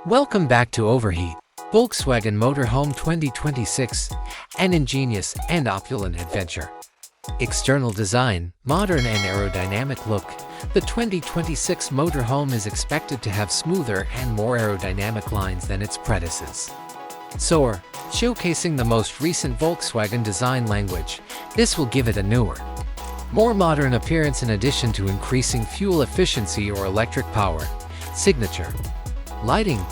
Welcome back to Overheat, Volkswagen Motorhome 2026, an ingenious and opulent adventure. External design, modern and aerodynamic look. The 2026 motorhome is expected to have smoother and more aerodynamic lines than its predecessors. Soar, showcasing the most recent Volkswagen design language, this will give it a newer, more modern appearance in addition to increasing fuel efficiency or electric power. Signature lighting,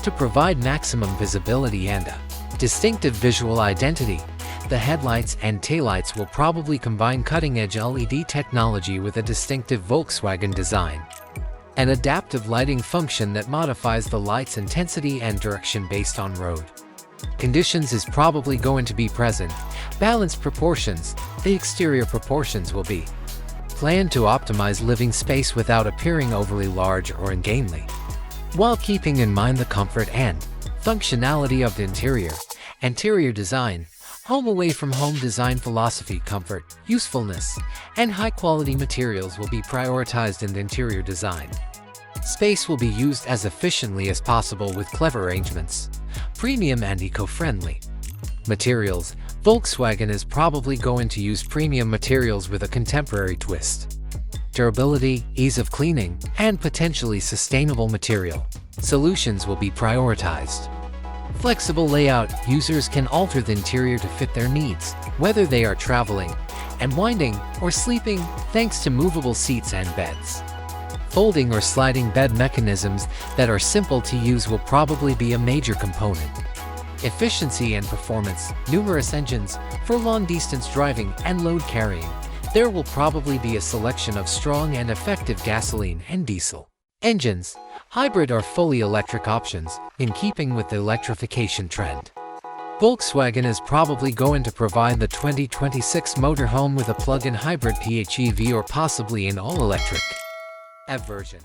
to provide maximum visibility and a distinctive visual identity. The headlights and taillights will probably combine cutting-edge LED technology with a distinctive Volkswagen design. An adaptive lighting function that modifies the light's intensity and direction based on road conditions is probably going to be present. Balanced proportions, the exterior proportions will be planned to optimize living space without appearing overly large or ungainly, while keeping in mind the comfort and functionality of the interior. Interior design, home away from home design philosophy, comfort, usefulness, and high-quality materials will be prioritized in the interior design. Space will be used as efficiently as possible with clever arrangements. Premium and eco-friendly materials, Volkswagen is probably going to use premium materials with a contemporary twist. Durability, ease of cleaning, and potentially sustainable material solutions will be prioritized. Flexible layout, users can alter the interior to fit their needs, whether they are traveling, unwinding, or sleeping, thanks to movable seats and beds. Folding or sliding bed mechanisms that are simple to use will probably be a major component. Efficiency and performance, numerous engines for long-distance driving and load carrying. There will probably be a selection of strong and effective gasoline and diesel engines, hybrid or fully electric options, in keeping with the electrification trend. Volkswagen is probably going to provide the 2026 motorhome with a plug-in hybrid PHEV or possibly an all-electric EV version.